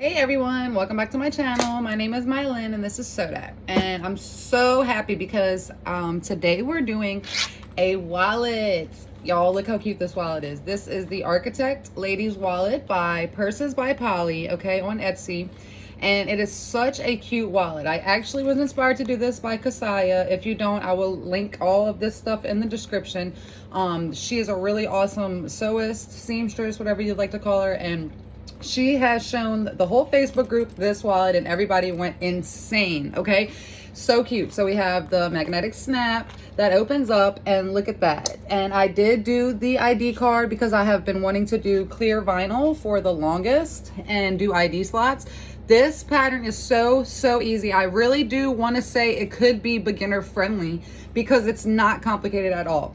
Hey everyone, welcome back to my channel. My name is Mylin and this is Soda. And I'm so happy because today we're doing a wallet. Y'all look how cute this wallet is. This is the Architect Ladies Wallet by Purses by Polly, okay, on Etsy. And it is such a cute wallet. I actually was inspired to do this by Kassiah. If you don't, I will link all of this stuff in the description. She is a really awesome sewist, seamstress, whatever you'd like to call her, and she has shown the whole Facebook group this wallet and everybody went insane. Okay, so cute. So we have the magnetic snap that opens up, and look at that. And I did do the ID card because I have been wanting to do clear vinyl for the longest and do ID slots. This pattern is so easy. I really do want to say it could be beginner friendly because it's not complicated at all.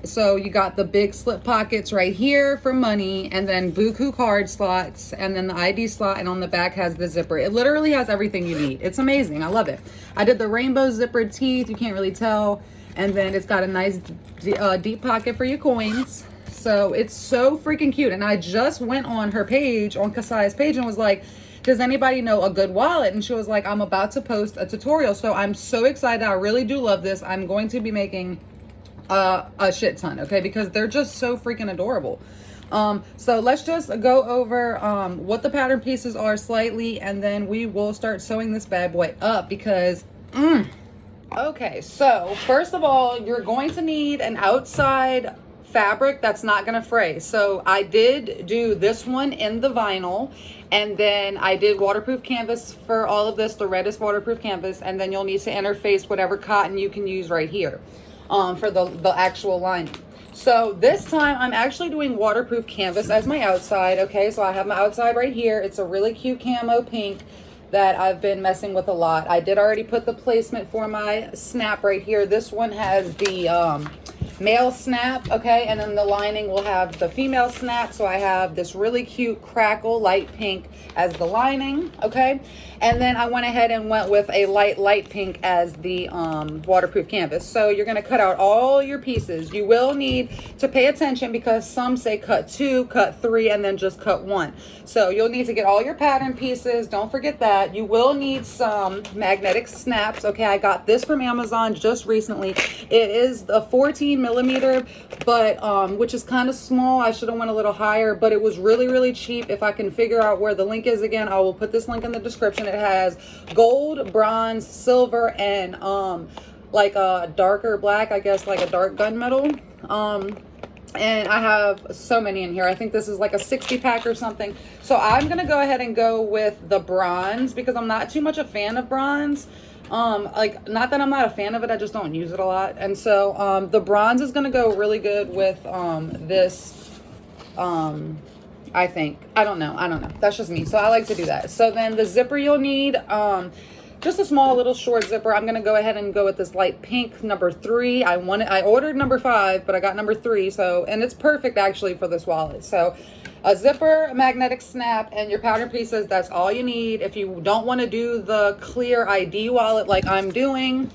So you got the big slip pockets right here for money, and then buku card slots, and then the ID slot, and on the back has the zipper. It literally has everything you need. It's amazing. I love it. I did the rainbow zippered teeth. You can't really tell. And then it's got a nice deep pocket for your coins. So it's so freaking cute. And I just went on her page, on Kassiah's page, and was like, does anybody know a good wallet? And she was like, I'm about to post a tutorial. So I'm so excited. I really do love this. I'm going to be making a shit ton, okay, because they're just so freaking adorable. So let's just go over what the pattern pieces are slightly, and then we will start sewing this bad boy up because okay, so first of all, you're going to need an outside fabric that's not gonna fray. So I did do this one in the vinyl, and then I did waterproof canvas for all of this. The red is waterproof canvas, and then you'll need to interface whatever cotton you can use right here for the actual lining. So this time I'm actually doing waterproof canvas as my outside. Okay, so I have my outside right here. It's a really cute camo pink that I've been messing with a lot. I did already put the placement for my snap right here. This one has the male snap, okay, and then the lining will have the female snap. So I have this really cute crackle light pink as the lining, okay, and then I went ahead and went with a light pink as the waterproof canvas. So you're going to cut out all your pieces. You will need to pay attention because some say cut 2, cut 3, and then just cut 1. So you'll need to get all your pattern pieces. Don't forget that. You will need some magnetic snaps. Okay, I got this from Amazon just recently. It is a 14 millimeter, but which is kind of small. I should have went a little higher, but it was really cheap. If I can figure out where the link is again, I will put this link in the description. It has gold, bronze, silver, and like a darker black, I guess, like a dark gunmetal. And I have so many in here. I think this is like a 60 pack or something. So I'm gonna go ahead and go with the bronze because I'm not too much a fan of bronze. Like, not that I'm not a fan of it, I just don't use it a lot. And so the bronze is gonna go really good with this, I think. I don't know, that's just me. So I like to do that. So then the zipper you'll need, just a small little short zipper. I'm gonna go ahead and go with this light pink number 3. I ordered number 5, but I got number 3. So, and it's perfect actually for this wallet. So a zipper, a magnetic snap, and your pattern pieces. That's all you need. If you don't want to do the clear ID wallet like I'm doing,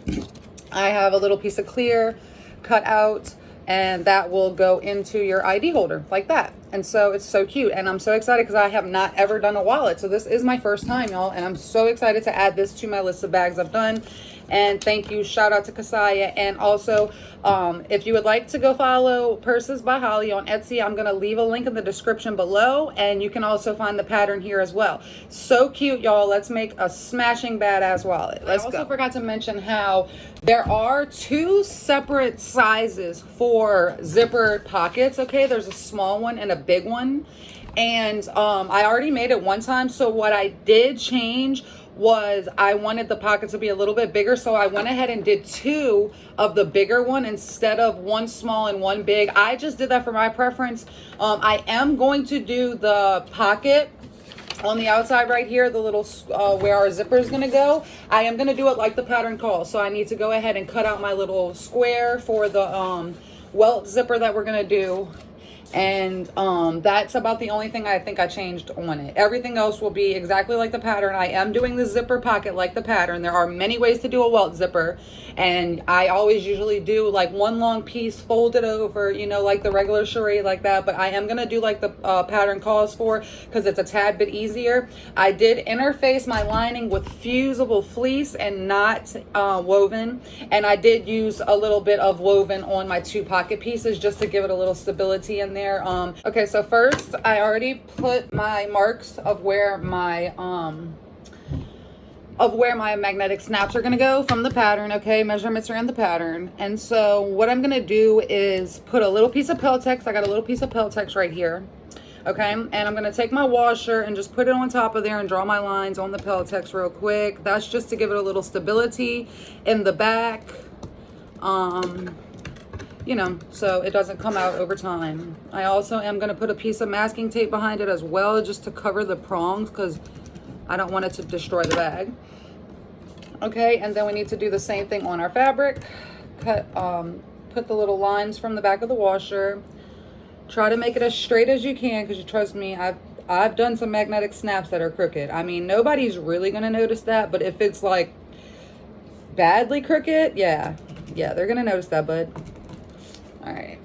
I have a little piece of clear cut out, and that will go into your ID holder like that. And so it's so cute, and I'm so excited because I have not ever done a wallet. So this is my first time, y'all, and I'm so excited to add this to my list of bags I've done. And thank you, shout out to Kassiah. And also if you would like to go follow Purses by Holly on Etsy, I'm gonna leave a link in the description below, and you can also find the pattern here as well. So cute, y'all. Let's make a smashing badass wallet. Let's go. I also forgot to mention how there are 2 separate sizes for zippered pockets. Okay, there's a small one and a big one, and I already made it one time. So what I did change was I wanted the pockets to be a little bit bigger, so I went ahead and did 2 of the bigger one instead of 1 small and 1 big. I just did that for my preference. I am going to do the pocket on the outside right here, the little where our zipper is going to go. I am going to do it like the pattern calls. So I need to go ahead and cut out my little square for the Welt zipper that we're going to do. And that's about the only thing I think I changed on it. Everything else will be exactly like the pattern. I am doing the zipper pocket like the pattern. There are many ways to do a welt zipper, and I always usually do like one long piece folded over, you know, like the regular charade like that. But I am gonna do like the pattern calls for, because it's a tad bit easier. I did interface my lining with fusible fleece and not woven, and I did use a little bit of woven on my 2 pocket pieces just to give it a little stability in there. Okay, so first I already put my marks of where my magnetic snaps are going to go from the pattern. Okay, measurements are in the pattern. And so what I'm going to do is put a little piece of Peltex. I got a little piece of Peltex right here. Okay, and I'm going to take my washer and just put it on top of there and draw my lines on the Peltex real quick. That's just to give it a little stability in the back, you know, so it doesn't come out over time. I also am going to put a piece of masking tape behind it as well, just to cover the prongs, because I don't want it to destroy the bag. Okay, and then we need to do the same thing on our fabric. Put the little lines from the back of the washer. Try to make it as straight as you can, because you trust me, I've done some magnetic snaps that are crooked. I mean, nobody's really going to notice that, but if it's like badly crooked, yeah, they're going to notice that, bud. All right,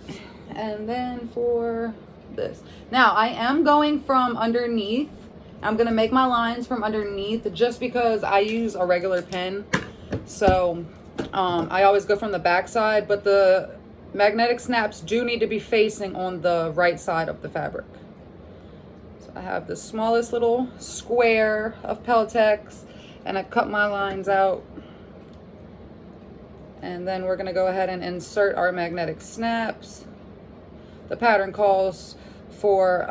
and then for this, now I am going from underneath. I'm gonna make my lines from underneath just because I use a regular pen. So I always go from the back side, but the magnetic snaps do need to be facing on the right side of the fabric. So I have the smallest little square of Peltex, and I've cut my lines out. And then we're gonna go ahead and insert our magnetic snaps. The pattern calls for,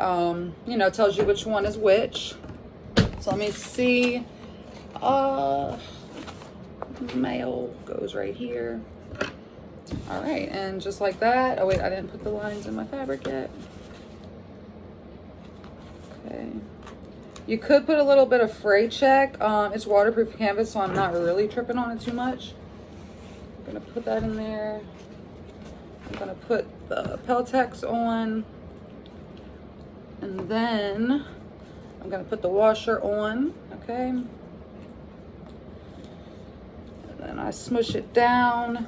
you know, tells you which one is which. So let me see. Male goes right here. All right, and just like that. Oh wait, I didn't put the lines in my fabric yet. Okay. You could put a little bit of fray check. It's waterproof canvas, so I'm not really tripping on it too much. I'm gonna put that in there. I'm gonna put the Peltex on, and then I'm gonna put the washer on. Okay, and then I smush it down,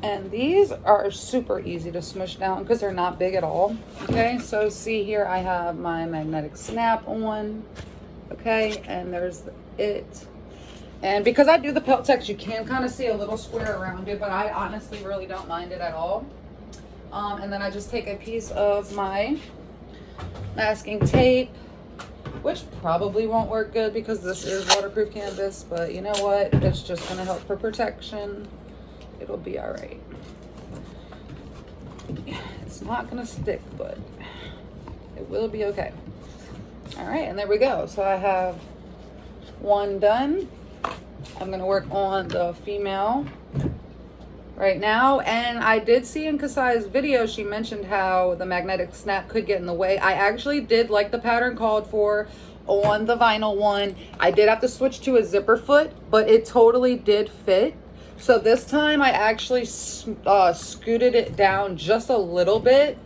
and these are super easy to smush down because they're not big at all. Okay, so see here, I have my magnetic snap on. Okay, and there's it. And because I do the Peltex, you can kind of see a little square around it, but I honestly really don't mind it at all. And then I just take a piece of my masking tape, which probably won't work good because this is waterproof canvas, but you know what? It's just going to help for protection. It'll be all right. It's not going to stick, but it will be okay. All right, and there we go. So I have one done. I'm going to work on the female right now. And I did see in Kassiah's video, she mentioned how the magnetic snap could get in the way. I actually did like the pattern called for on the vinyl one. I did have to switch to a zipper foot, but it totally did fit. So this time I actually scooted it down just a little bit.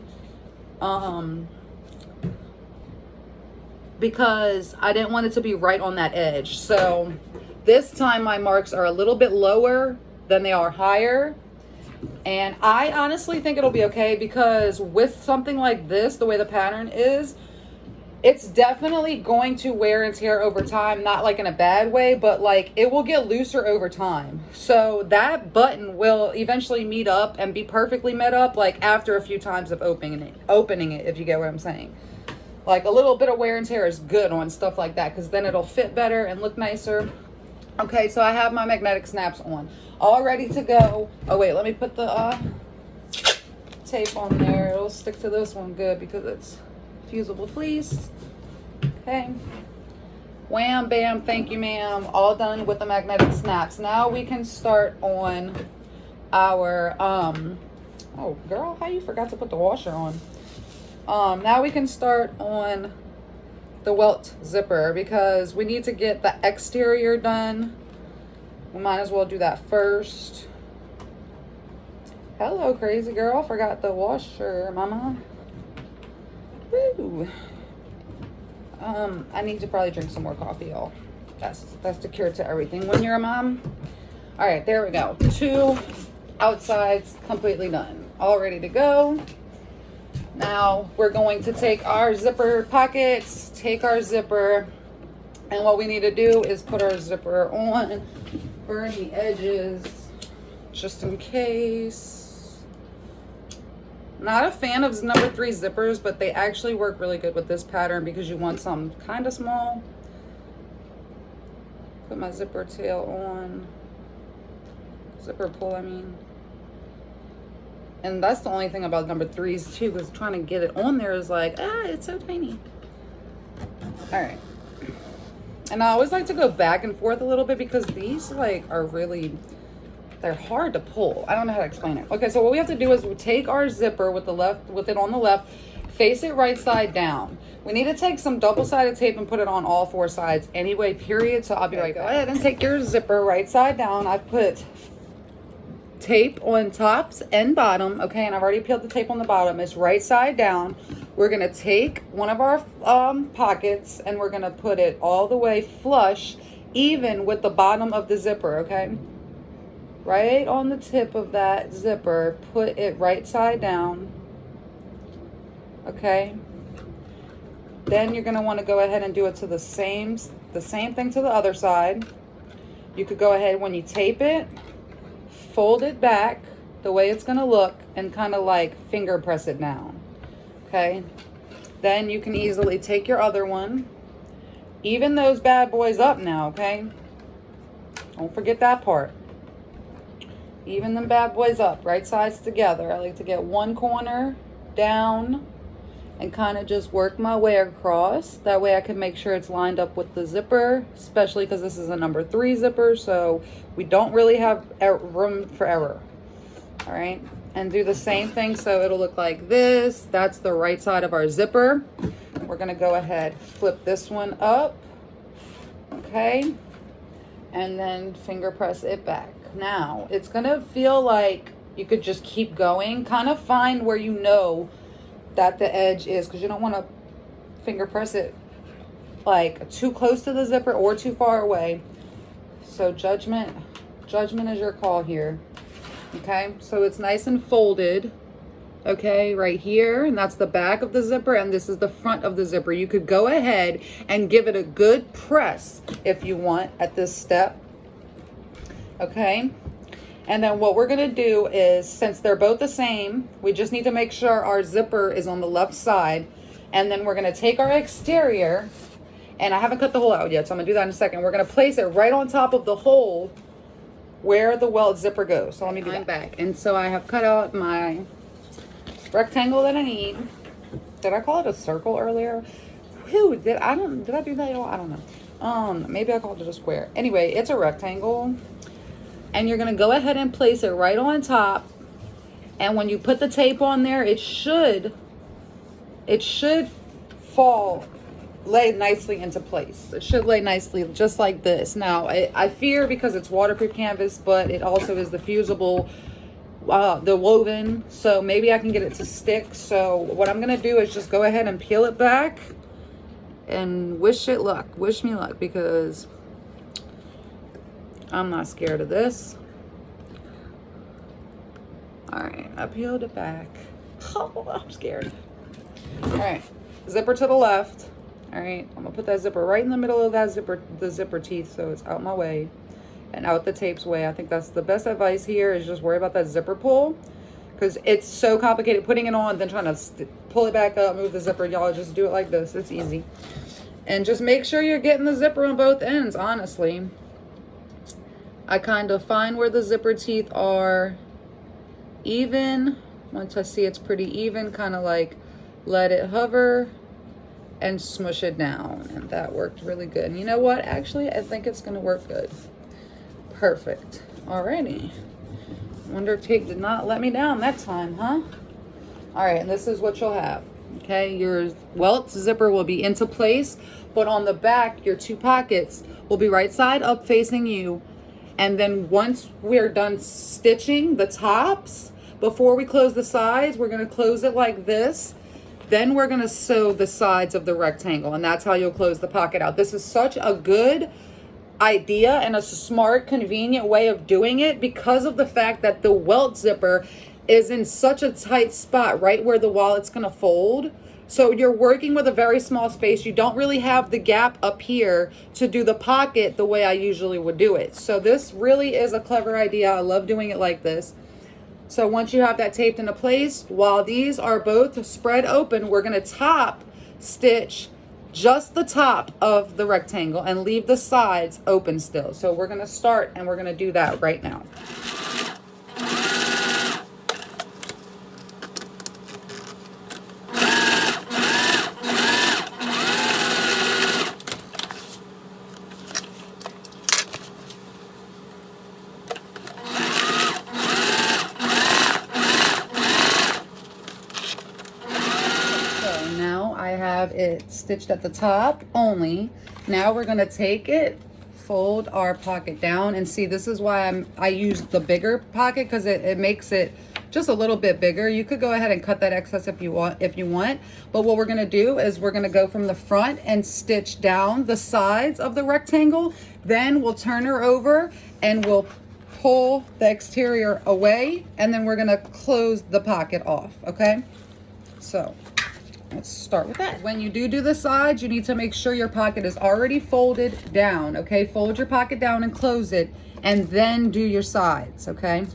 Because I didn't want it to be right on that edge. So this time my marks are a little bit lower than they are higher. And I honestly think it'll be okay, because with something like this, the way the pattern is, it's definitely going to wear and tear over time. Not like in a bad way, but like it will get looser over time. So that button will eventually meet up and be perfectly met up, like after a few times of opening it, if you get what I'm saying. Like a little bit of wear and tear is good on stuff like that, because then it'll fit better and look nicer. Okay, so I have my magnetic snaps on, all ready to go. Oh wait, let me put the tape on there. It'll stick to this one good because it's fusible fleece. Okay, wham bam, thank you ma'am. All done with the magnetic snaps. Now we can start on our oh girl, how you forgot to put the washer on? Now we can start on the Welt Zipper, because we need to get the exterior done. We might as well do that first. Hello, crazy girl. Forgot the washer, mama. Woo. I need to probably drink some more coffee, y'all. That's the cure to everything when you're a mom. All right, there we go. 2 outsides completely done. All ready to go. Now we're going to take our zipper pockets, take our zipper, and what we need to do is put our zipper on, burn the edges, just in case. Not a fan of number 3 zippers, but they actually work really good with this pattern because you want something kind of small. Put my zipper tail on. Zipper pull, I mean. And that's the only thing about number 3s too, because trying to get it on there is like, it's so tiny. All right. And I always like to go back and forth a little bit because these like are really, they're hard to pull. I don't know how to explain it. Okay, so what we have to do is we take our zipper with it on the left, face it right side down. We need to take some double-sided tape and put it on all 4 sides anyway, period. So I'll be right back. Go ahead and take your zipper right side down. I've put tape on tops and bottom, okay, and I've already peeled the tape on the bottom. It's right side down. We're gonna take one of our pockets and we're gonna put it all the way flush, even with the bottom of the zipper, okay? Right on the tip of that zipper, put it right side down, okay? Then you're gonna wanna go ahead and do it to the same thing to the other side. You could go ahead when you tape it, fold it back the way it's gonna look and kind of like finger press it down, okay? Then you can easily take your other one, even those bad boys up now, okay? Don't forget that part. Even them bad boys up, right sides together. I like to get one corner down and kind of just work my way across. That way I can make sure it's lined up with the zipper, especially because this is a number 3 zipper, so we don't really have room for error. All right, and do the same thing so it'll look like this. That's the right side of our zipper. We're gonna go ahead, flip this one up, okay, and then finger press it back. Now it's gonna feel like you could just keep going, kind of find where you know that the edge is, because you don't want to finger press it like too close to the zipper or too far away. So judgment is your call here, okay? So it's nice and folded, okay, right here, and that's the back of the zipper, and this is the front of the zipper. You could go ahead and give it a good press if you want at this step, okay? And then what we're gonna do is, since they're both the same, we just need to make sure our zipper is on the left side. And then we're gonna take our exterior, and I haven't cut the hole out yet, so I'm gonna do that in a second. We're gonna place it right on top of the hole where the welt zipper goes. So let me do that back. And so I have cut out my rectangle that I need. Did I call it a circle earlier? Whew, did I do that, y'all? I don't know. Maybe I called it a square. Anyway, it's a rectangle. And you're gonna go ahead and place it right on top. And when you put the tape on there, it should lay nicely into place. It should lay nicely, just like this. Now, I fear because it's waterproof canvas, but it also is the fusible, the woven. So maybe I can get it to stick. So what I'm gonna do is just go ahead and peel it back and wish me luck, because I'm not scared of this. All right, I peeled it back. Oh, I'm scared. All right, zipper to the left. All right, I'm gonna put that zipper right in the middle of that zipper, the zipper teeth, so it's out my way and out the tape's way. I think that's the best advice here, is just worry about that zipper pull, because it's so complicated putting it on, then trying to pull it back up, move the zipper. Y'all just do it like this, it's easy. And just make sure you're getting the zipper on both ends, honestly. I kind of find where the zipper teeth are even. Once I see it's pretty even, kind of like let it hover and smush it down. And that worked really good. And you know what? Actually, I think it's going to work good. Perfect. Alrighty. Wonder if tape did not let me down that time, huh? All right, and this is what you'll have. Okay, your welt zipper will be into place, but on the back, your 2 pockets will be right side up facing you. And then once we're done stitching the tops, before we close the sides, we're going to close it like this. Then we're gonna sew the sides of the rectangle, and that's how you'll close the pocket out. This is such a good idea and a smart, convenient way of doing it because of the fact that the welt zipper is in such a tight spot right where the wallet's gonna fold. So you're working with a very small space. You don't really have the gap up here to do the pocket the way I usually would do it. So this really is a clever idea. I love doing it like this. So once you have that taped into place, while these are both spread open, we're gonna top stitch just the top of the rectangle and leave the sides open still. So we're gonna start and we're gonna do that right now. It stitched at the top only. Now we're going to take it, fold our pocket down, and see, this is why I use the bigger pocket, because it makes it just a little bit bigger. You could go ahead and cut that excess if you want, but what we're going to do is we're going to go from the front and stitch down the sides of the rectangle. Then we'll turn her over and we'll pull the exterior away, and then we're going to close the pocket off. Okay, so let's start with that. When you do the sides, you need to make sure your pocket is already folded down, okay? Fold your pocket down and close it, and then do your sides, okay?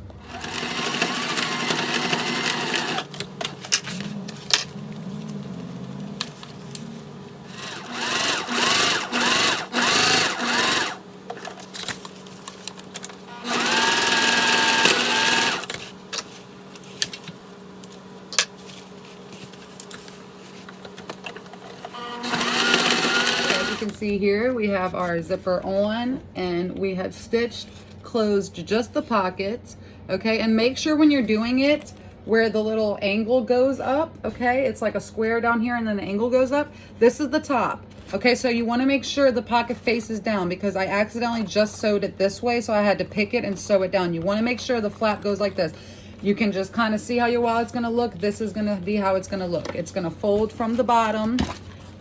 See here, we have our zipper on and we have stitched closed just the pockets, okay? And make sure when you're doing it where the little angle goes up, okay? It's like a square down here and then the angle goes up. This is the top, okay? So you want to make sure the pocket faces down, because I accidentally just sewed it this way, so I had to pick it and sew it down. You want to make sure the flap goes like this. You can just kind of see how your wallet's going to look. This is going to be how it's going to look. It's going to fold from the bottom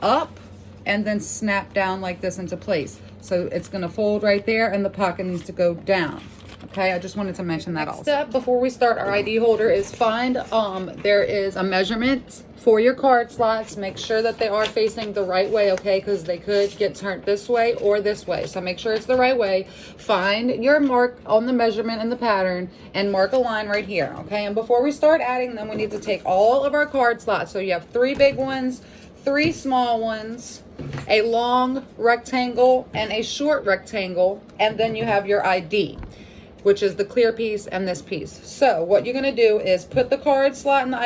up and then snap down like this into place. So it's gonna fold right there, and the pocket needs to go down. Okay, I just wanted to mention that also. Step before we start our ID holder is find, there is a measurement for your card slots. Make sure that they are facing the right way, okay? Because they could get turned this way or this way. So make sure it's the right way. Find your mark on the measurement and the pattern and mark a line right here, okay? And before we start adding them, we need to take all of our card slots. So you have 3 big ones, 3 small ones, a long rectangle and a short rectangle, and then you have your ID, which is the clear piece and this piece. So what you're going to do is put the card slot and the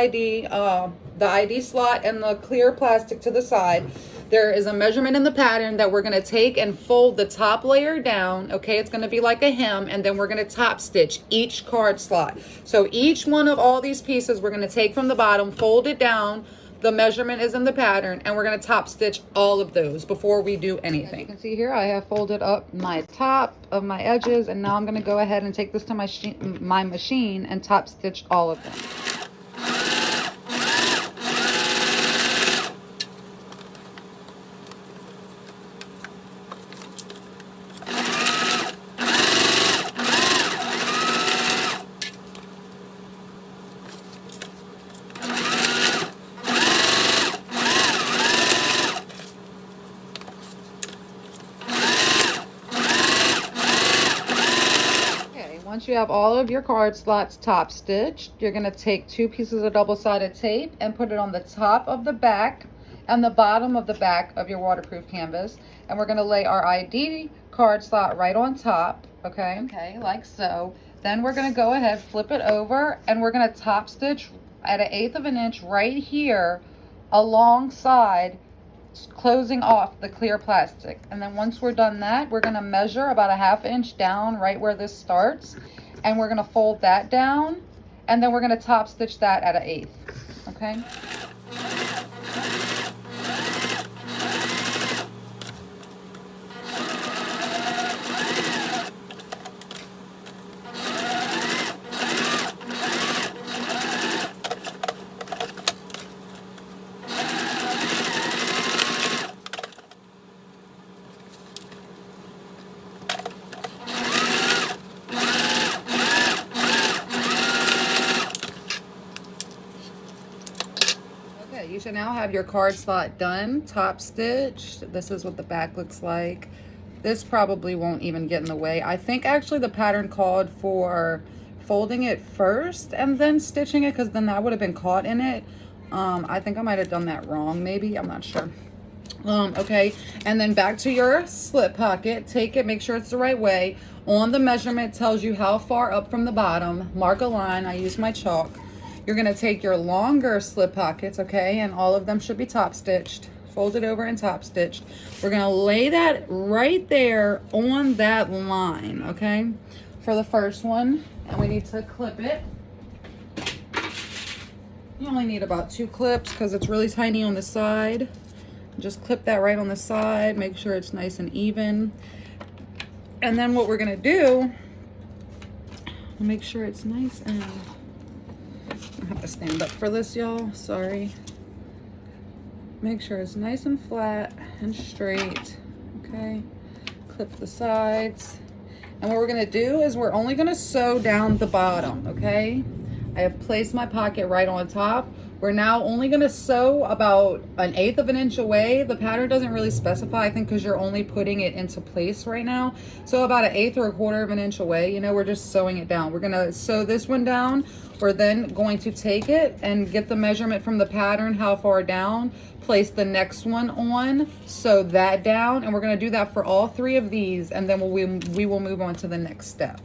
ID slot and the clear plastic to the side. There is a measurement in the pattern that we're going to take and fold the top layer down, okay? It's going to be like a hem, and then we're going to top stitch each card slot. So each one of all these pieces we're going to take from the bottom, fold it down. The measurement is in the pattern, and we're going to top stitch all of those before we do anything. As you can see here, I have folded up my top of my edges, and now I'm going to go ahead and take this to my machine and top stitch all of them. Once you have all of your card slots top stitched, you're going to take 2 pieces of double-sided tape and put it on the top of the back and the bottom of the back of your waterproof canvas, and we're going to lay our ID card slot right on top, okay, like so. Then we're going to go ahead, flip it over, and we're going to top stitch at 1/8 of an inch right here alongside, closing off the clear plastic. And then once we're done that, we're going to measure about 1/2 inch down right where this starts, and we're going to fold that down, and then we're going to top stitch that at 1/8, okay? You should now have your card slot done, top stitched. This is what the back looks like. This probably won't even get in the way. I think actually the pattern called for folding it first and then stitching it, because then that would have been caught in it. I think I might have done that wrong, maybe, I'm not sure. Okay, and then back to your slip pocket. Take it, make sure it's the right way. On the measurement, tells you how far up from the bottom. Mark a line. I use my chalk. You're going to take your longer slip pockets, okay, and all of them should be top stitched. Fold it over and top stitched. We're going to lay that right there on that line, okay, for the first one, and we need to clip it. You only need about 2 clips because it's really tiny on the side. Just clip that right on the side, make sure it's nice and even. And then what we're gonna do, make sure it's nice and, I have to stand up for this, y'all, sorry. Make sure it's nice and flat and straight, okay? Clip the sides. And what we're gonna do is we're only gonna sew down the bottom, okay? I have placed my pocket right on top. We're now only going to sew about 1/8 of an inch away. The pattern doesn't really specify, I think, because you're only putting it into place right now. So about 1/8 or 1/4 of an inch away, you know, we're just sewing it down. We're going to sew this one down. We're then going to take it and get the measurement from the pattern, how far down, place the next one on, sew that down, and we're going to do that for all 3 of these, and then we will move on to the next step.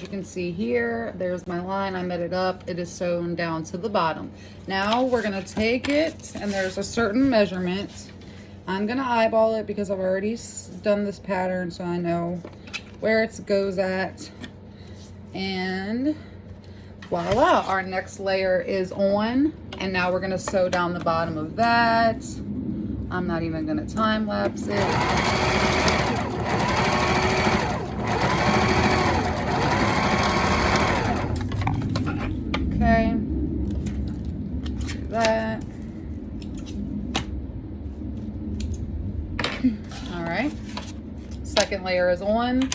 You can see here, there's my line. I met it up. It is sewn down to the bottom. Now we're gonna take it, and there's a certain measurement. I'm gonna eyeball it because I've already done this pattern, so I know where it goes at. And voila, our next layer is on, and now we're gonna sew down the bottom of that. I'm not even gonna time lapse it. Okay, do that. All right, second layer is on.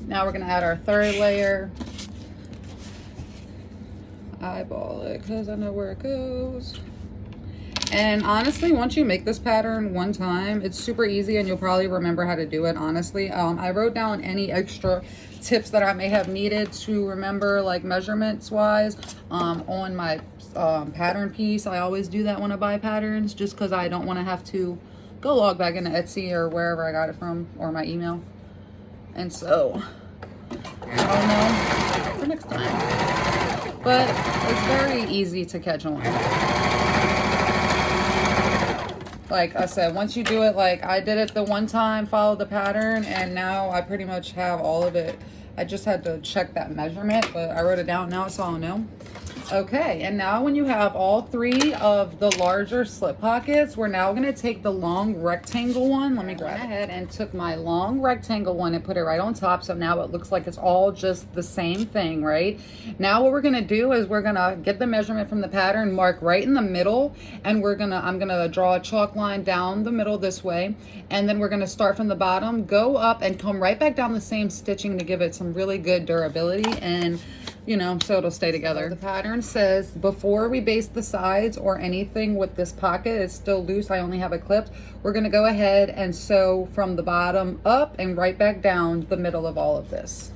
Now we're gonna add our third layer. Eyeball it because I know where it goes. And honestly, once you make this pattern one time, it's super easy and you'll probably remember how to do it, honestly. I wrote down any extra tips that I may have needed to remember, like measurements wise, on my pattern piece. I always do that when I buy patterns, just because I don't want to have to go log back into Etsy or wherever I got it from, or my email. And so, I'll know for next time. But it's very easy to catch on. Like I said, once you do it, like I did it the one time, follow the pattern, and now I pretty much have all of it. I just had to check that measurement, but I wrote it down now, so I'll know. Okay, and now when you have all 3 of the larger slip pockets, we're now going to take the long rectangle one. Let me grab ahead and took my long rectangle one and put it right on top, so now it looks like it's all just the same thing, right? Now what we're going to do is we're going to get the measurement from the pattern, mark right in the middle, and I'm going to draw a chalk line down the middle this way, and then we're going to start from the bottom, go up, and come right back down the same stitching to give it some really good durability, and you know, so it'll stay together. So the pattern says before we baste the sides or anything with this pocket, it's still loose, I only have it clipped, we're going to go ahead and sew from the bottom up and right back down the middle of all of this.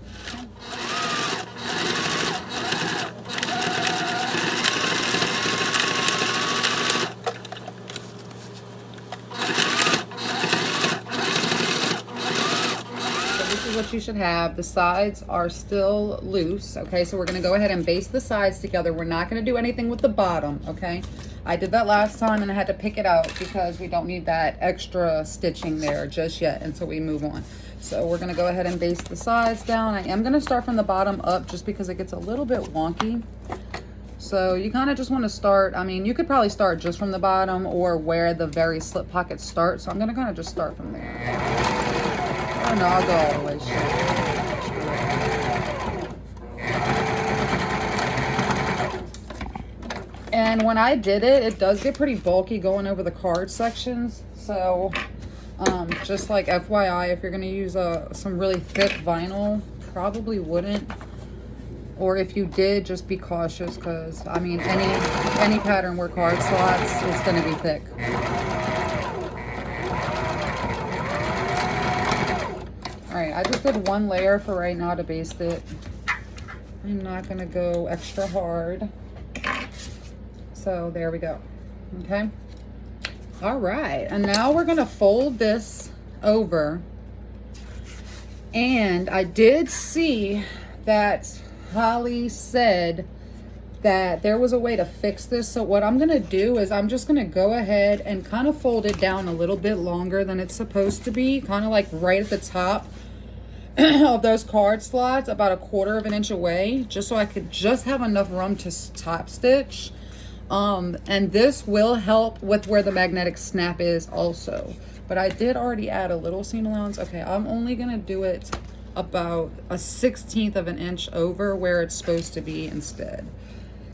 What you should have. The sides are still loose, okay? So we're going to go ahead and baste the sides together. We're not going to do anything with the bottom, okay? I did that last time and I had to pick it out because we don't need that extra stitching there just yet until we move on. So we're going to go ahead and baste the sides down. I am going to start from the bottom up just because it gets a little bit wonky. So you kind of just want to start, I mean, you could probably start just from the bottom or where the very slip pockets start. So I'm going to kind of just start from there. Oh no, I'll go all the way straight. And when I did it, it does get pretty bulky going over the card sections. So just like FYI, if you're going to use some really thick vinyl, probably wouldn't or if you did, just be cautious, because I mean any pattern where card slots is going to be thick. All right, I just did one layer for right now to baste it. I'm not going to go extra hard. So there we go. Okay. All right, and now we're going to fold this over. And I did see that Holly said that there was a way to fix this. So what I'm going to do is I'm just going to go ahead and kind of fold it down a little bit longer than it's supposed to be, kind of like right at the top of those card slots, about 1/4 of an inch away, just so I could just have enough room to top stitch. And this will help with where the magnetic snap is also. But I did already add a little seam allowance. Okay, I'm only gonna do it about 1/16 of an inch over where it's supposed to be instead,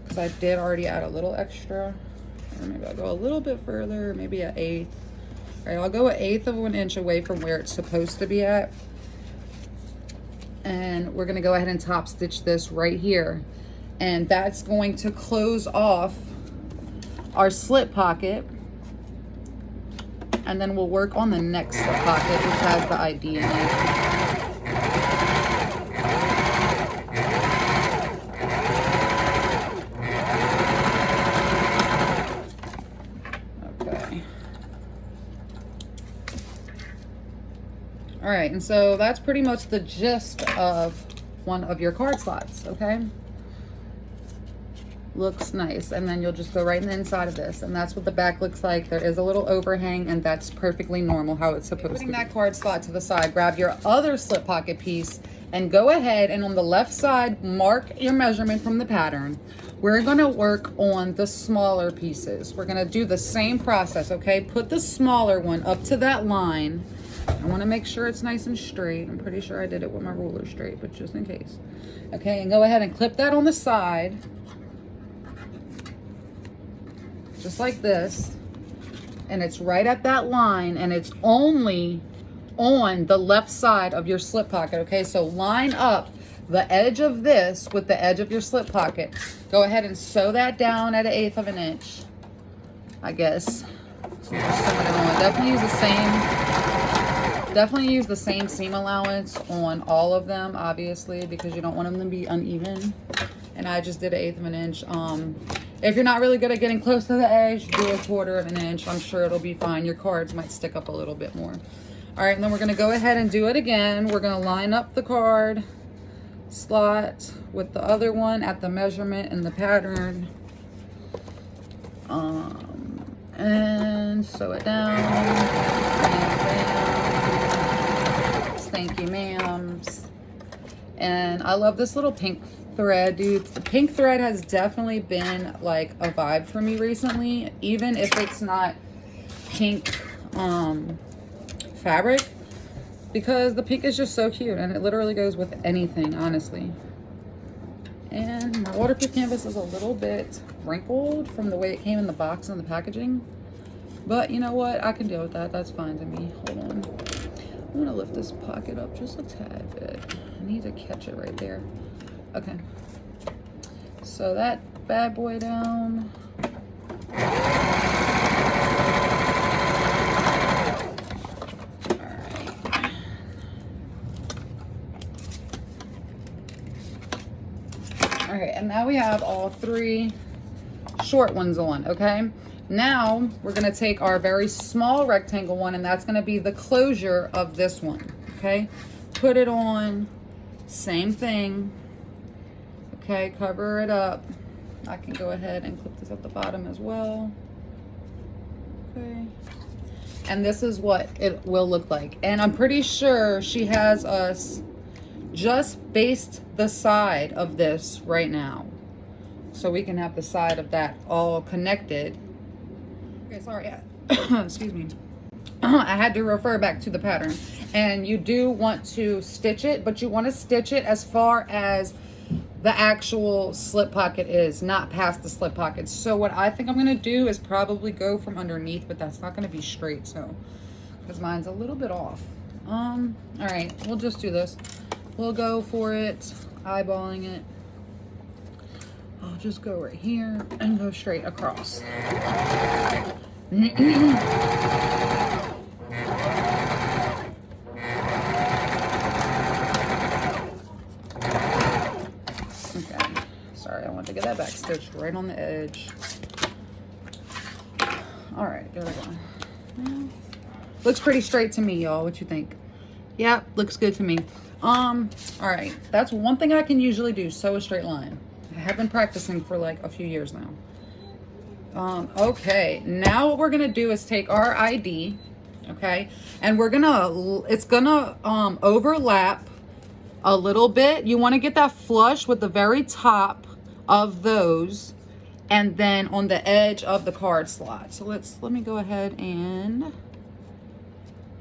because I did already add a little extra. Or maybe I'll go a little bit further, maybe 1/8. All right, I'll go 1/8 of an inch away from where it's supposed to be at. And we're gonna go ahead and top stitch this right here. And that's going to close off our slip pocket. And then we'll work on the next slip pocket, which has the ID in it. Okay. All right, and so that's pretty much the gist of one of your card slots, okay? Looks nice. And then you'll just go right in the inside of this, and that's what the back looks like. There is a little overhang, and that's perfectly normal, how it's supposed to be. Putting that card slot to the side, grab your other slip pocket piece and go ahead and on the left side mark your measurement from the pattern. We're going to work on the smaller pieces. We're going to do the same process, okay? Put the smaller one up to that line. I want to make sure it's nice and straight. I'm pretty sure I did it with my ruler straight, but just in case. Okay, and go ahead and clip that on the side, just like this, and it's right at that line, and it's only on the left side of your slip pocket, okay? So line up the edge of this with the edge of your slip pocket. Go ahead and sew that down at 1/8 of an inch, I guess. So just sew it on. Definitely use the same seam allowance on all of them, obviously, because you don't want them to be uneven. And I just did 1/8 of an inch. If you're not really good at getting close to the edge, do 1/4 of an inch. I'm sure it'll be fine. Your cards might stick up a little bit more. All right, and then we're gonna go ahead and do it again. We're gonna line up the card slot with the other one at the measurement and the pattern. And sew it down. Thank you, ma'ams. And I love this little pink thread, dude. The pink thread has definitely been like a vibe for me recently, even if it's not pink fabric, because the pink is just so cute and it literally goes with anything, honestly. And my waterproof canvas is a little bit wrinkled from the way it came in the box and the packaging, but you know what, I can deal with that. That's fine to me. Hold on, I'm gonna lift this pocket up just a tad bit. I need to catch it right there. Okay, so that bad boy down. All right, and now we have all 3 short ones on, okay? Now we're gonna take our very small rectangle one, and that's gonna be the closure of this one, okay? Put it on, same thing. Okay, cover it up. I can go ahead and clip this at the bottom as well. Okay. And this is what it will look like. And I'm pretty sure she has us just baste the side of this right now, so we can have the side of that all connected. Okay, sorry. Excuse me. I had to refer back to the pattern. And you do want to stitch it, but you want to stitch it as far as the actual slip pocket is, not past the slip pocket. So what I think I'm gonna do is probably go from underneath, but that's not gonna be straight, so, because mine's a little bit off. All right, we'll just do this. We'll go for it, eyeballing it. I'll just go right here and go straight across. Okay, sorry, I wanted to get that back stitched right on the edge. All right, there we go. Looks pretty straight to me, y'all. What you think? Yeah, looks good to me. All right, that's one thing I can usually do, sew a straight line. I have been practicing for like a few years now. Okay, now what we're gonna do is take our ID, okay, and it's gonna overlap a little bit. You want to get that flush with the very top of those, and then on the edge of the card slot. So let me go ahead and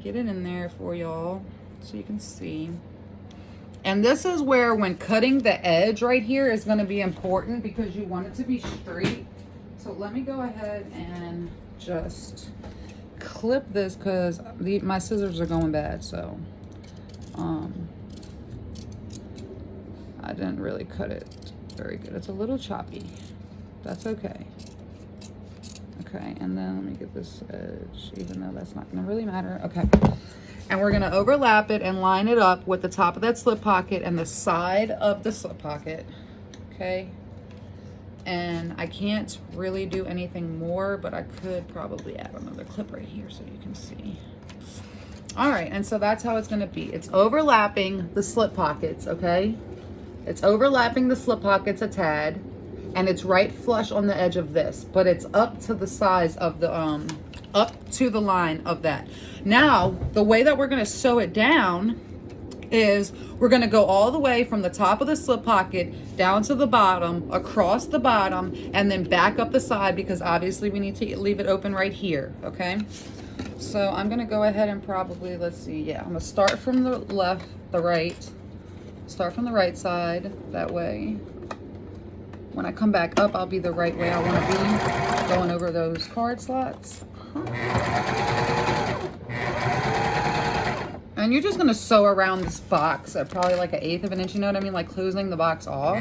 get it in there for y'all so you can see. And this is where, when cutting the edge right here, is going to be important because you want it to be straight. So let me go ahead and just clip this because my scissors are going bad. So I didn't really cut it very good. It's a little choppy. That's okay. Okay, and then let me get this edge, even though that's not gonna really matter. Okay, and we're gonna overlap it and line it up with the top of that slip pocket and the side of the slip pocket. Okay, and I can't really do anything more, but I could probably add another clip right here so you can see. All right, and so that's how it's gonna be. It's overlapping the slip pockets, okay? It's overlapping the slip pockets a tad, and it's right flush on the edge of this, but it's up to the size of the, up to the line of that. Now, the way that we're gonna sew it down is we're gonna go all the way from the top of the slip pocket down to the bottom, across the bottom, and then back up the side, because obviously we need to leave it open right here, okay? So I'm gonna go ahead and probably, let's see, yeah, I'm gonna start from the left, the right, start from the right side, that way. When I come back up, I'll be the right way I wanna be, going over those card slots. And you're just gonna sew around this box at probably like 1/8 of an inch, you know what I mean? Like closing the box off.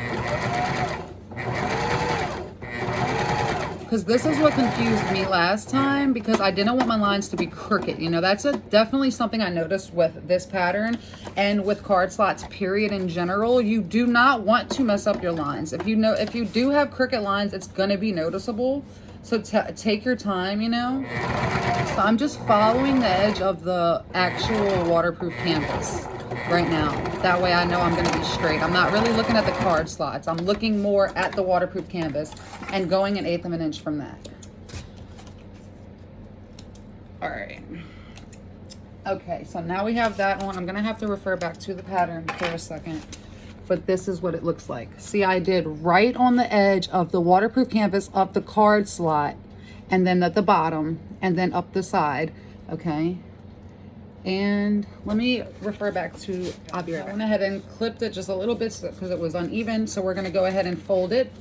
Because this is what confused me last time, because I didn't want my lines to be crooked. You know, that's definitely something I noticed with this pattern and with card slots, period, in general. You do not want to mess up your lines. If you do have crooked lines, it's gonna be noticeable. So take your time, you know. So I'm just following the edge of the actual waterproof canvas right now. That way I know I'm gonna be straight. I'm not really looking at the card slots. I'm looking more at the waterproof canvas and going 1/8 of an inch from that. All right. Okay, so now we have that on. I'm gonna have to refer back to the pattern for a second, but this is what it looks like. See, I did right on the edge of the waterproof canvas of the card slot, and then at the bottom, and then up the side, okay? And let me refer back to, I'll be right back. I went ahead and clipped it just a little bit because it was uneven, so we're gonna go ahead and fold it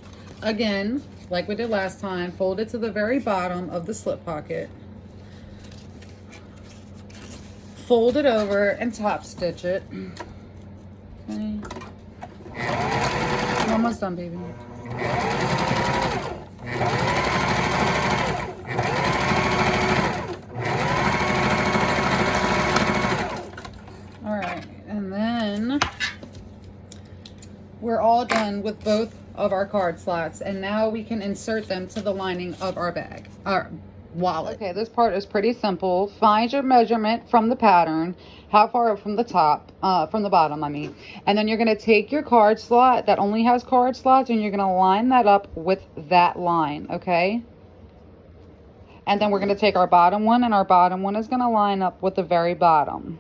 again, like we did last time. Fold it to the very bottom of the slip pocket. Fold it over and top stitch it. Okay. I'm almost done, baby. All right, and then we're all done with both of our card slots, and now we can insert them to the lining of our bag, our wallet. Okay, this part is pretty simple. Find your measurement from the pattern, how far up from the top, from the bottom, I mean. And then you're gonna take your card slot that only has card slots, and you're gonna line that up with that line, okay? And then we're gonna take our bottom one, and our bottom one is gonna line up with the very bottom.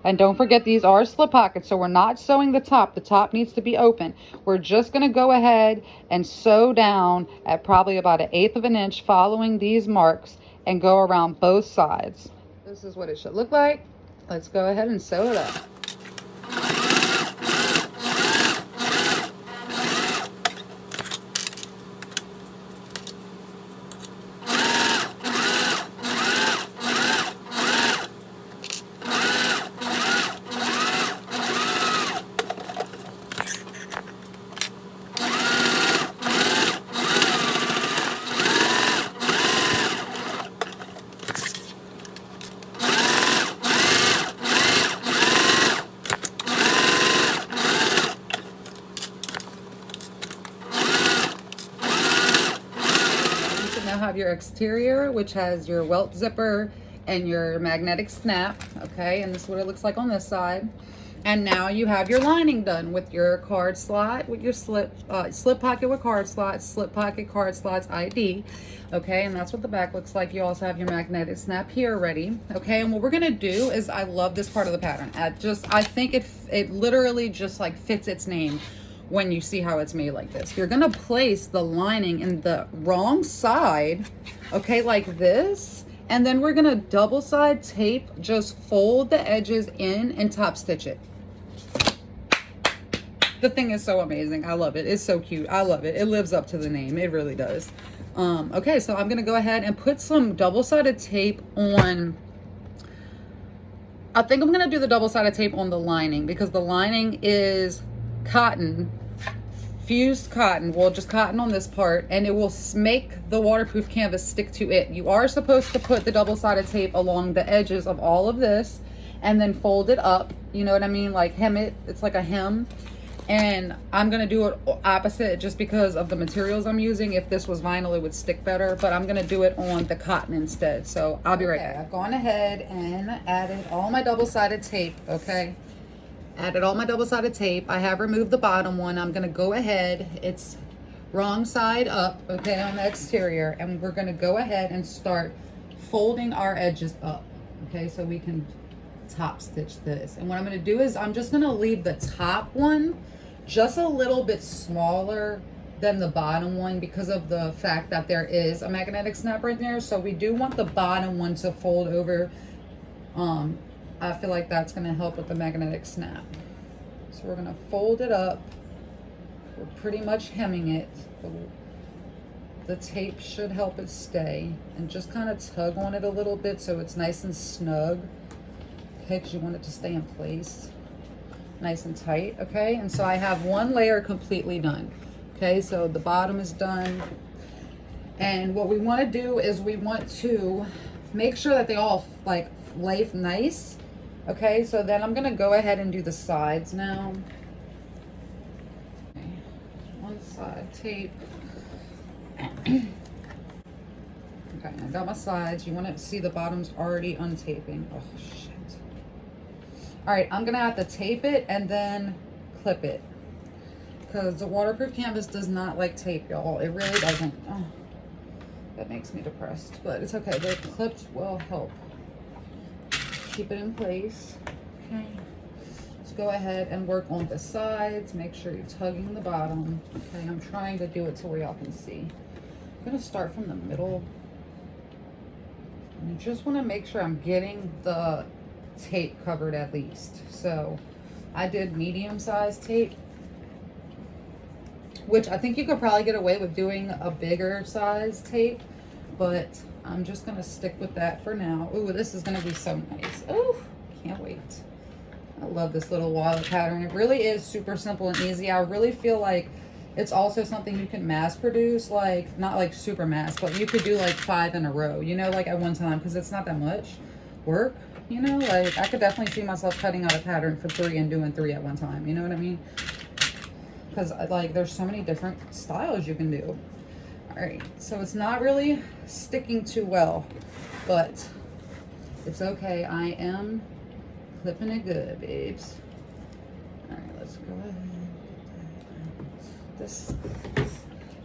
And don't forget, these are slip pockets, so we're not sewing the top. The top needs to be open. We're just gonna go ahead and sew down at probably about 1/8 of an inch, following these marks, and go around both sides. This is what it should look like. Let's go ahead and sew it up. now have your exterior, which has your Welt Zipper and your magnetic snap, okay? And this is what it looks like on this side. And now you have your lining done with your card slot, with your slip pocket with card slots, slip pocket, card slots, ID. Okay, and that's what the back looks like. You also have your magnetic snap here ready. Okay, and what we're gonna do is, I love this part of the pattern. I think it literally just like fits its name when you see how it's made like this. You're gonna place the lining in the wrong side, okay, like this. And then we're gonna double side tape, just fold the edges in and top stitch it. The thing is so amazing. I love it. It's so cute. I love it. It lives up to the name. It really does. Okay, so I'm gonna go ahead and put some double-sided tape on. I think I'm gonna do the double-sided tape on the lining because the lining is cotton, fused cotton. Well, just cotton on this part, and it will make the waterproof canvas stick to it. You are supposed to put the double-sided tape along the edges of all of this and then fold it up. You know what I mean? Like hem it. It's like a hem. And I'm gonna do it opposite just because of the materials I'm using. If this was vinyl, it would stick better, but I'm gonna do it on the cotton instead. So I'll be right back. I've gone ahead and added all my double-sided tape, okay? Added all my double-sided tape. I have removed the bottom one. I'm gonna go ahead, it's wrong side up, okay, on the exterior, and we're gonna go ahead and start folding our edges up, okay, so we can top stitch this. And what I'm gonna do is I'm just gonna leave the top one just a little bit smaller than the bottom one because of the fact that there is a magnetic snap right there. So we do want the bottom one to fold over. I feel like that's gonna help with the magnetic snap. So we're gonna fold it up. We're pretty much hemming it. The tape should help it stay, and just kind of tug on it a little bit so it's nice and snug. Okay, because you want it to stay in place nice and tight. Okay, and so I have one layer completely done. Okay, so the bottom is done, and what we want to do is we want to make sure that they all like lay nice. Okay, so then I'm gonna go ahead and do the sides now. Okay. One side tape. Okay, I got my sides. You want to see the bottom's already untaping. Oh shit. All right, I'm gonna have to tape it and then clip it because the waterproof canvas does not like tape, y'all. It really doesn't. Oh, that makes me depressed, but it's okay. The clips will help keep it in place. Okay, let's go ahead and work on the sides. Make sure you're tugging the bottom. Okay, I'm trying to do it to where y'all can see. I'm gonna start from the middle. And you just want to make sure I'm getting the tape covered at least. So I did medium size tape, which I think you could probably get away with doing a bigger size tape, but I'm just gonna stick with that for now. Ooh, this is gonna be so nice. Ooh, can't wait. I love this little wallet pattern. It really is super simple and easy. I really feel like it's also something you can mass produce, like not like super mass, but you could do like 5 in a row, you know, like at one time, because it's not that much work. You know, like I could definitely see myself cutting out a pattern for 3 and doing 3 at one time. You know what I mean? Because like there's so many different styles you can do. All right, so it's not really sticking too well, but it's okay. I am clipping it good, babes. All right, let's go ahead. This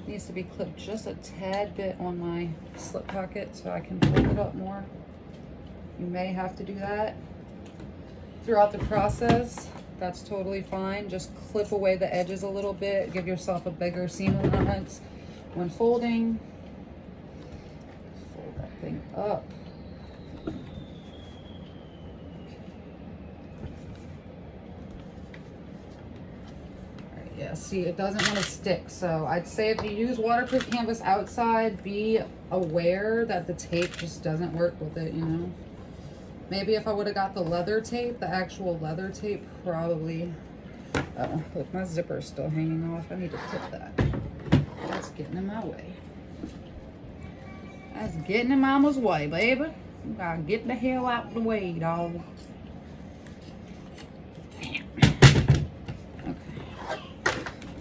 needs to be clipped just a tad bit on my slip pocket so I can hold it up more. You may have to do that throughout the process. That's totally fine. Just clip away the edges a little bit. Give yourself a bigger seam allowance when folding. Fold that thing up. Alright, yeah, see, it doesn't want to stick. So I'd say if you use waterproof canvas outside, be aware that the tape just doesn't work with it, you know? Maybe if I would have got the leather tape, the actual leather tape, probably. Oh, look, my zipper's still hanging off. I need to clip that. That's getting in my way. That's getting in mama's way, baby. You gotta get the hell out the way, dog. Okay.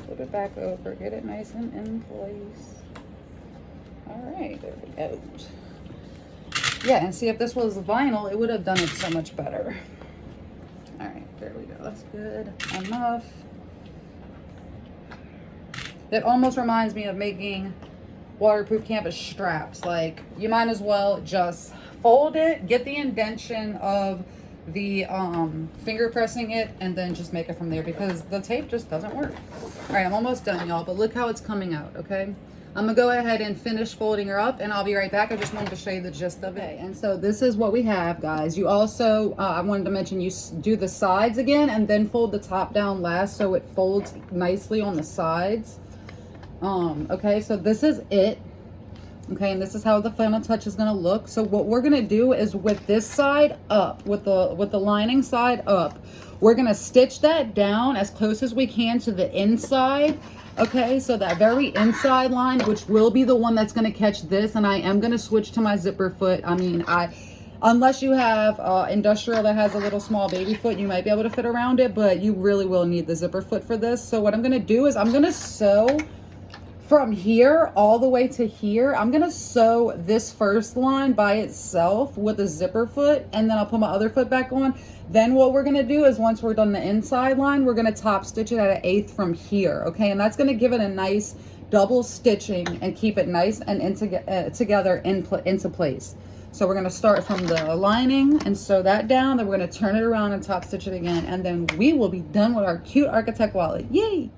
Flip it back over. Get it nice and in place. All right, there we go. Yeah, and see, if this was vinyl, it would have done it so much better. All right, there we go. That's good enough. It almost reminds me of making waterproof canvas straps. Like, you might as well just fold it, get the indentation of the finger pressing it, and then just make it from there, because the tape just doesn't work. All right, I'm almost done, y'all, but look how it's coming out. Okay, I'm gonna go ahead and finish folding her up, and I'll be right back. I just wanted to show you the gist of it. And so this is what we have, guys. You also I wanted to mention, you do the sides again and then fold the top down last, so it folds nicely on the sides. Okay, so this is it. Okay, and this is how the final touch is gonna look. So what we're gonna do is, with this side up, with the lining side up, we're gonna stitch that down as close as we can to the inside. Okay, so that very inside line, which will be the one that's gonna catch this, and I am gonna switch to my zipper foot. I mean, unless you have industrial that has a little small baby foot, you might be able to fit around it, but you really will need the zipper foot for this. So what I'm gonna do is, I'm gonna sew from here all the way to here. I'm gonna sew this first line by itself with a zipper foot, and then I'll put my other foot back on. Then what we're gonna do is, once we're done the inside line, we're gonna top stitch it at 1/8 from here. Okay, and that's gonna give it a nice double stitching and keep it nice and together into place. So we're gonna start from the lining and sew that down, then we're gonna turn it around and top stitch it again, and then we will be done with our cute architect wallet. Yay!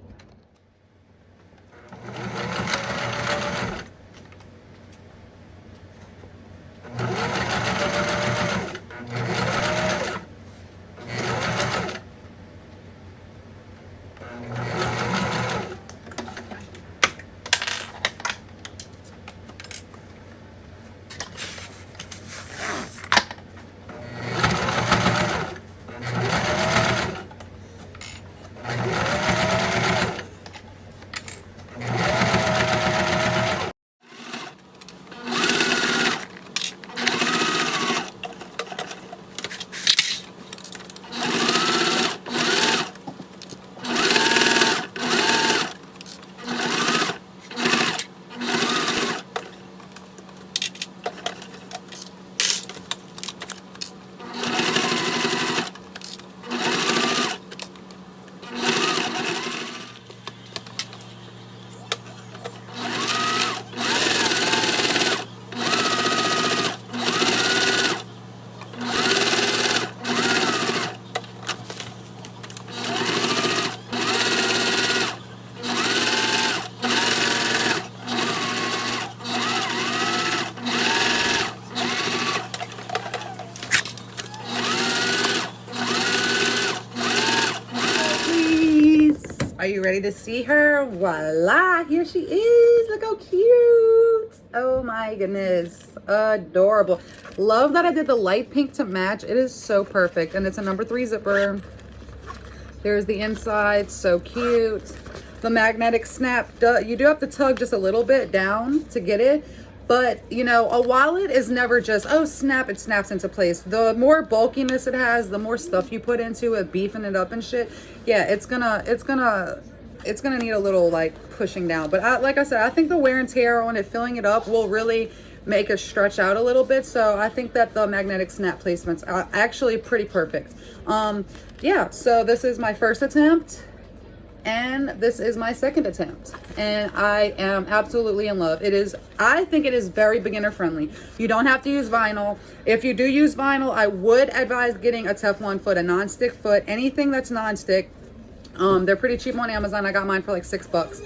Are you ready to see her? Voila, here she is. Look how cute. Oh my goodness, adorable. Love that I did the light pink to match. It is so perfect, and it's a number 3 zipper. There's the inside, so cute. The magnetic snap, you do have to tug just a little bit down to get it, but you know, a wallet is never just, oh snap, it snaps into place. The more bulkiness it has, the more stuff you put into it, beefing it up and shit, yeah, it's gonna need a little like pushing down. But like I said, I think the wear and tear on it, filling it up, will really make it stretch out a little bit. So I think that the magnetic snap placements are actually pretty perfect. Yeah, so this is my first attempt, and this is my second attempt, and I am absolutely in love. It is, I think it is very beginner friendly. You don't have to use vinyl. If you do use vinyl, I would advise getting a Teflon foot, a non-stick foot, anything that's non-stick. They're pretty cheap on Amazon. I got mine for like $6.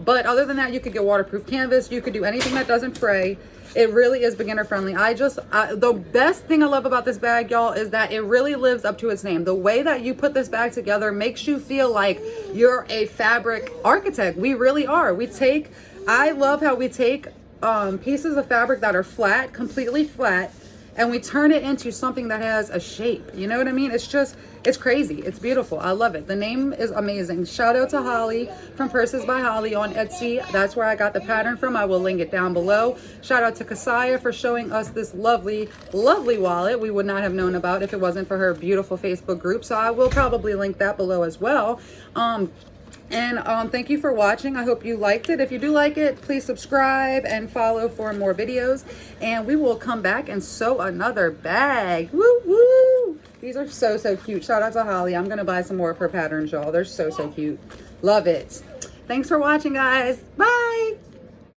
But other than that, you could get waterproof canvas. You could do anything that doesn't fray. It really is beginner friendly. The best thing I love about this bag, y'all, is that it really lives up to its name. The way that you put this bag together makes you feel like you're a fabric architect. We really are. I love how we take pieces of fabric that are flat, completely flat, and we turn it into something that has a shape. You know what I mean? It's crazy. It's beautiful. I love it. The name is amazing. Shout out to Holly from Purses by Holly on Etsy. That's where I got the pattern from. I will link it down below. Shout out to Kassiah for showing us this lovely, lovely wallet we would not have known about if it wasn't for her beautiful Facebook group. So I will probably link that below as well. And thank you for watching. I hope you liked it. If you do like it, please subscribe and follow for more videos. And we will come back and sew another bag. Woo woo! These are so, so cute. Shout out to Holly. I'm going to buy some more of her patterns, y'all. They're so, so cute. Love it. Thanks for watching, guys. Bye!